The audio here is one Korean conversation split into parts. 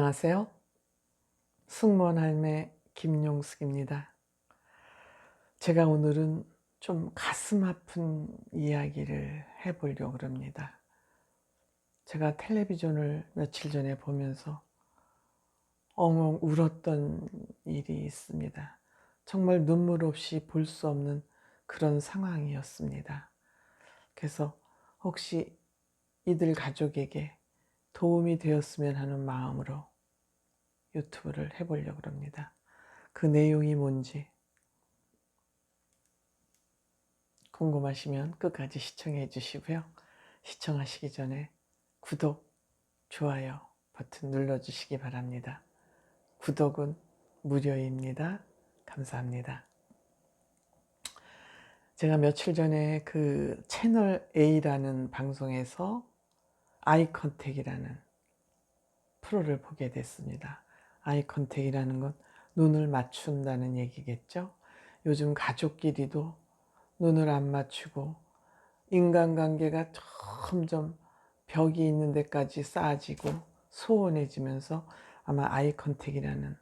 안녕하세요. 승무원 할매 김용숙입니다. 제가 오늘은 좀 가슴 아픈 이야기를 해보려고 합니다. 제가 텔레비전을 며칠 전에 보면서 엉엉 울었던 일이 있습니다. 정말 눈물 없이 볼 수 없는 그런 상황이었습니다. 그래서 혹시 이들 가족에게 도움이 되었으면 하는 마음으로 유튜브를 해보려고 합니다. 그 내용이 뭔지 궁금하시면 끝까지 시청해 주시고요. 시청하시기 전에 구독, 좋아요 버튼 눌러주시기 바랍니다. 구독은 무료입니다. 감사합니다. 제가 며칠 전에 그 채널 A라는 방송에서 아이컨택이라는 프로를 보게 됐습니다. 아이컨택이라는 건 눈을 맞춘다는 얘기겠죠. 요즘 가족끼리도 눈을 안 맞추고 인간관계가 점점 벽이 있는 데까지 쌓아지고 소원해지면서 아마 아이컨택이라는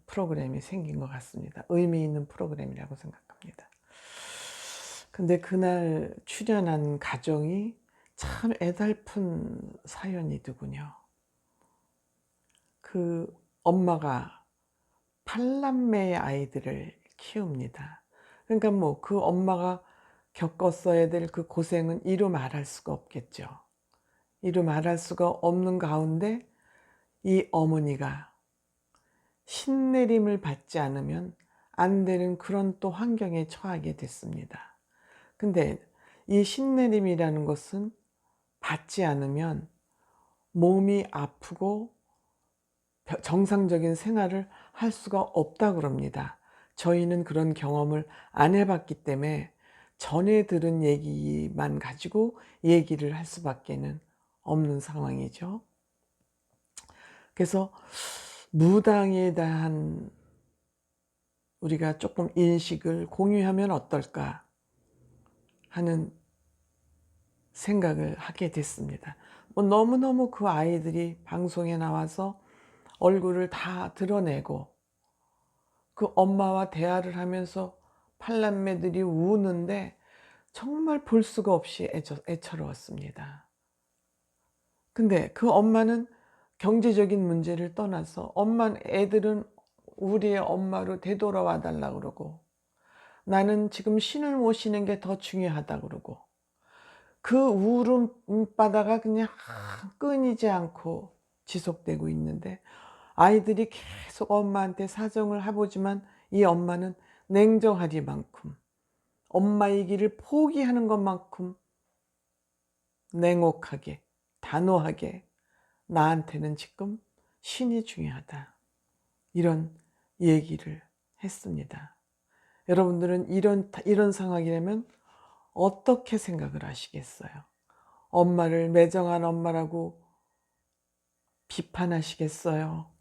프로그램이 생긴 것 같습니다. 의미 있는 프로그램이라고 생각합니다. 근데 그날 출연한 가정이 참 애달픈 사연이더군요. 그 엄마가 8남매의 아이들을 키웁니다. 그러니까 뭐 그 엄마가 겪었어야 될 그 고생은 이루 말할 수가 없겠죠. 이루 말할 수가 없는 가운데 이 어머니가 신내림을 받지 않으면 안 되는 그런 또 환경에 처하게 됐습니다. 근데 이 신내림이라는 것은 받지 않으면 몸이 아프고 정상적인 생활을 할 수가 없다고 그럽니다. 저희는 그런 경험을 안 해봤기 때문에 전에 들은 얘기만 가지고 얘기를 할 수밖에 없는 상황이죠. 그래서 무당에 대한 우리가 조금 인식을 공유하면 어떨까 하는 생각을 하게 됐습니다. 뭐 너무너무 그 아이들이 방송에 나와서 얼굴을 다 드러내고 그 엄마와 대화를 하면서 팔남매들이 우는데 정말 볼 수가 없이 애처로웠습니다. 근데 그 엄마는 경제적인 문제를 떠나서 애들은 우리의 엄마로 되돌아와 달라고 그러고 나는 지금 신을 모시는 게 더 중요하다고 그러고 그 울음바다가 그냥 끊이지 않고 지속되고 있는데 아이들이 계속 엄마한테 사정을 해보지만 이 엄마는 냉정하리만큼 엄마이기를 포기하는 것만큼 냉혹하게 단호하게 나한테는 지금 신이 중요하다 이런 얘기를 했습니다. 여러분들은 이런 상황이라면 어떻게 생각을 하시겠어요? 엄마를 매정한 엄마라고 비판하시겠어요?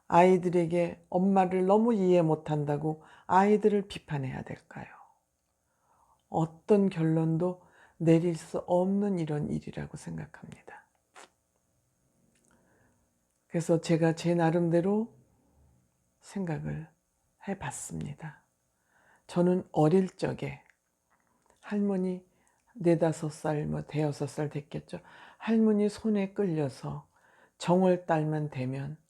아이들에게 엄마를 너무 이해 못한다고 아이들을 비판해야 될까요? 어떤 결론도 내릴 수 없는 이런 일이라고 생각합니다. 그래서 제가 제 나름대로 생각을 해봤습니다. 저는 어릴 적에 할머니 4~5살 대여섯 살 됐겠죠. 할머니 손에 끌려서 정월달만 되면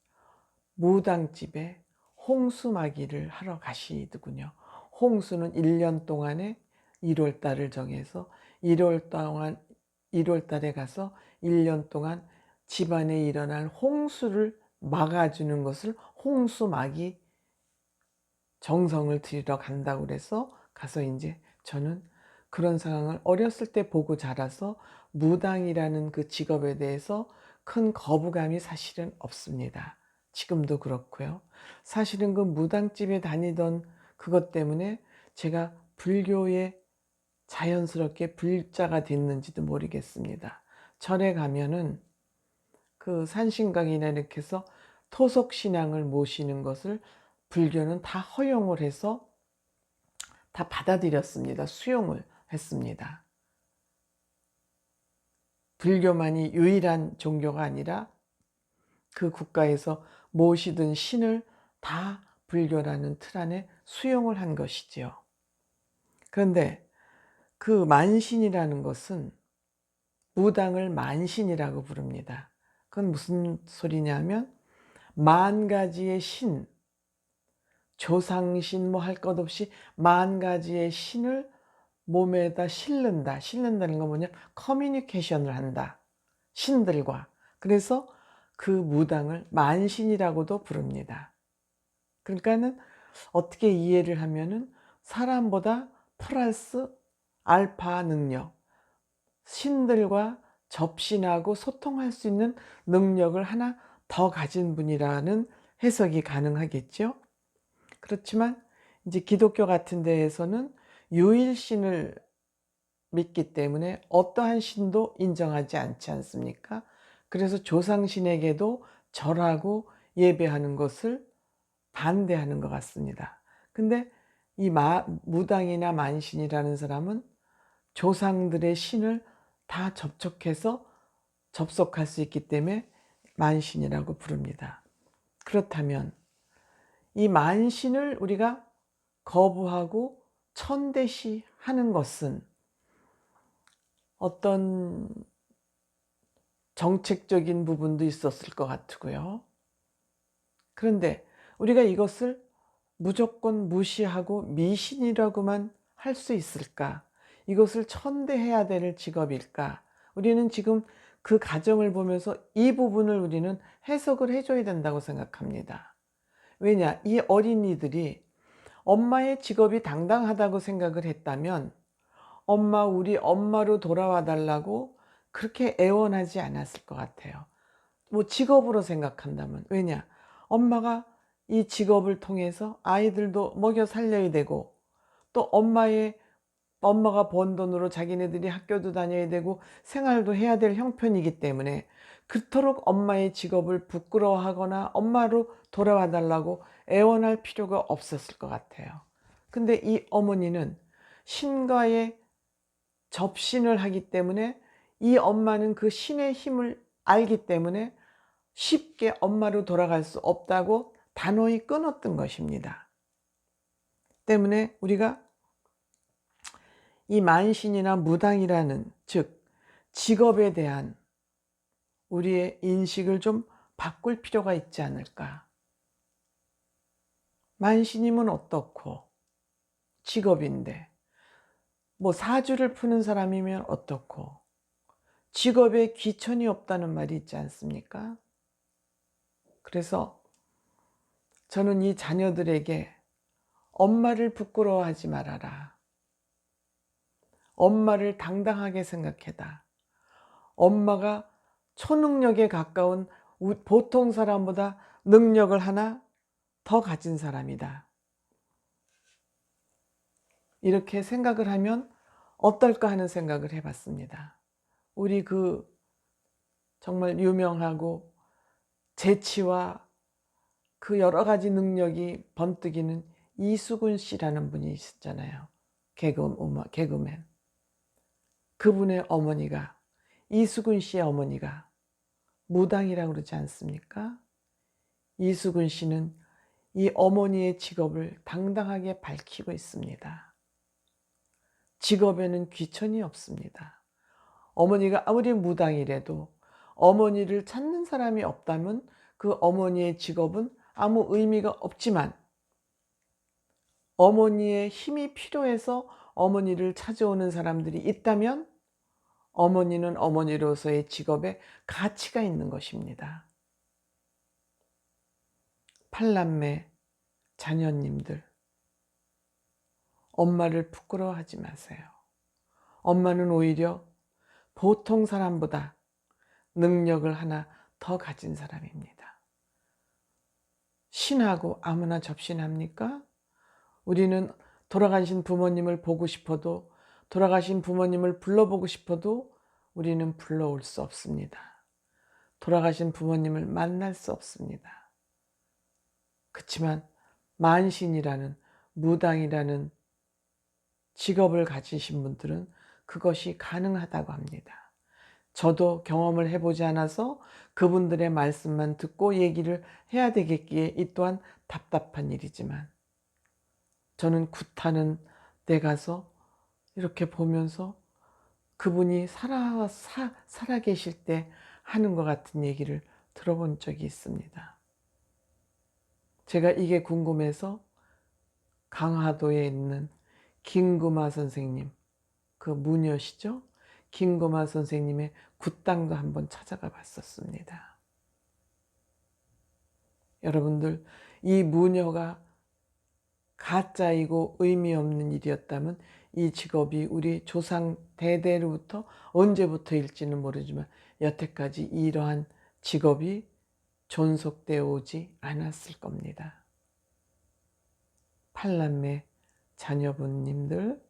무당집에 홍수마기를 하러 가시더군요. 홍수는 1년 동안에 1월달을 정해서 1월달에 가서 1년 동안 집안에 일어날 홍수를 막아주는 것을 홍수마기 정성을 들이러 간다고 그래서 가서 이제 저는 그런 상황을 어렸을 때 보고 자라서 무당이라는 그 직업에 대해서 큰 거부감이 사실은 없습니다. 지금도 그렇고요. 사실은 그 무당집에 다니던 그것 때문에 제가 불교에 자연스럽게 불자가 됐는지도 모르겠습니다. 절에 가면은 그 산신강이나 이렇게 해서 토속신앙을 모시는 것을 불교는 다 허용을 해서 다 받아들였습니다. 수용을 했습니다. 불교만이 유일한 종교가 아니라 그 국가에서 무엇이든 신을 다 불교라는 틀 안에 수용을 한 것이지요. 그런데 그 만신이라는 것은 무당을 만신이라고 부릅니다. 그건 무슨 소리냐면 만 가지의 신, 조상신 뭐 할 것 없이 만 가지의 신을 몸에다 싣는다. 싣는다는 건 뭐냐? 커뮤니케이션을 한다. 신들과. 그래서 그 무당을 만신이라고도 부릅니다. 그러니까는 어떻게 이해를 하면은 사람보다 플러스 알파 능력, 신들과 접신하고 소통할 수 있는 능력을 하나 더 가진 분이라는 해석이 가능하겠죠. 그렇지만 이제 기독교 같은 데에서는 유일신을 믿기 때문에 어떠한 신도 인정하지 않지 않습니까? 그래서 조상신에게도 절하고 예배하는 것을 반대하는 것 같습니다. 근데 이 무당이나 만신이라는 사람은 조상들의 신을 다 접속할 수 있기 때문에 만신이라고 부릅니다. 그렇다면 이 만신을 우리가 거부하고 천대시하는 것은 어떤 정책적인 부분도 있었을 것 같고요. 그런데 우리가 이것을 무조건 무시하고 미신이라고만 할 수 있을까? 이것을 천대해야 될 직업일까? 우리는 지금 그 가정을 보면서 이 부분을 우리는 해석을 해줘야 된다고 생각합니다. 왜냐? 이 어린이들이 엄마의 직업이 당당하다고 생각을 했다면 엄마, 우리 엄마로 돌아와 달라고 그렇게 애원하지 않았을 것 같아요. 뭐 직업으로 생각한다면. 왜냐? 엄마가 이 직업을 통해서 아이들도 먹여 살려야 되고 또 엄마가 번 돈으로 자기네들이 학교도 다녀야 되고 생활도 해야 될 형편이기 때문에 그토록 엄마의 직업을 부끄러워하거나 엄마로 돌아와 달라고 애원할 필요가 없었을 것 같아요. 근데 이 어머니는 신과의 접신을 하기 때문에 이 엄마는 그 신의 힘을 알기 때문에 쉽게 엄마로 돌아갈 수 없다고 단호히 끊었던 것입니다. 때문에 우리가 이 만신이나 무당이라는 즉 직업에 대한 우리의 인식을 좀 바꿀 필요가 있지 않을까. 만신이면 어떻고 직업인데 뭐 사주를 푸는 사람이면 어떻고 직업에 귀천이 없다는 말이 있지 않습니까? 그래서 저는 이 자녀들에게 엄마를 부끄러워하지 말아라. 엄마를 당당하게 생각해라. 엄마가 초능력에 가까운 보통 사람보다 능력을 하나 더 가진 사람이다. 이렇게 생각을 하면 어떨까 하는 생각을 해봤습니다. 우리 그 정말 유명하고 재치와 그 여러 가지 능력이 번뜩이는 이수근 씨라는 분이 있었잖아요. 개그맨. 그분의 어머니가, 이수근 씨의 어머니가 무당이라고 그러지 않습니까? 이수근 씨는 이 어머니의 직업을 당당하게 밝히고 있습니다. 직업에는 귀천이 없습니다. 어머니가 아무리 무당이라도 어머니를 찾는 사람이 없다면 그 어머니의 직업은 아무 의미가 없지만 어머니의 힘이 필요해서 어머니를 찾아오는 사람들이 있다면 어머니는 어머니로서의 직업에 가치가 있는 것입니다. 팔남매 자녀님들, 엄마를 부끄러워하지 마세요. 엄마는 오히려 보통 사람보다 능력을 하나 더 가진 사람입니다. 신하고 아무나 접신합니까? 우리는 돌아가신 부모님을 보고 싶어도 돌아가신 부모님을 불러보고 싶어도 우리는 불러올 수 없습니다. 돌아가신 부모님을 만날 수 없습니다. 그렇지만 만신이라는 무당이라는 직업을 가지신 분들은 그것이 가능하다고 합니다. 저도 경험을 해보지 않아서 그분들의 말씀만 듣고 얘기를 해야 되겠기에 이 또한 답답한 일이지만, 저는 굿하는 데 가서 이렇게 보면서 그분이 살아 계실 때 하는 것 같은 얘기를 들어본 적이 있습니다. 제가 이게 궁금해서 강화도에 있는 김금하 선생님, 그 무녀시죠? 김금하 선생님의 굿당도 한번 찾아가 봤었습니다. 여러분들, 이 무녀가 가짜이고 의미 없는 일이었다면 이 직업이 우리 조상 대대로부터 언제부터일지는 모르지만 여태까지 이러한 직업이 존속되어 오지 않았을 겁니다. 팔남매 자녀분님들,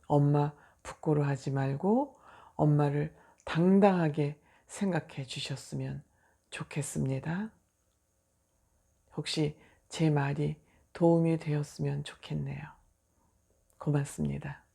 엄마 부끄러워하지 말고 엄마를 당당하게 생각해 주셨으면 좋겠습니다. 혹시 제 말이 도움이 되었으면 좋겠네요. 고맙습니다.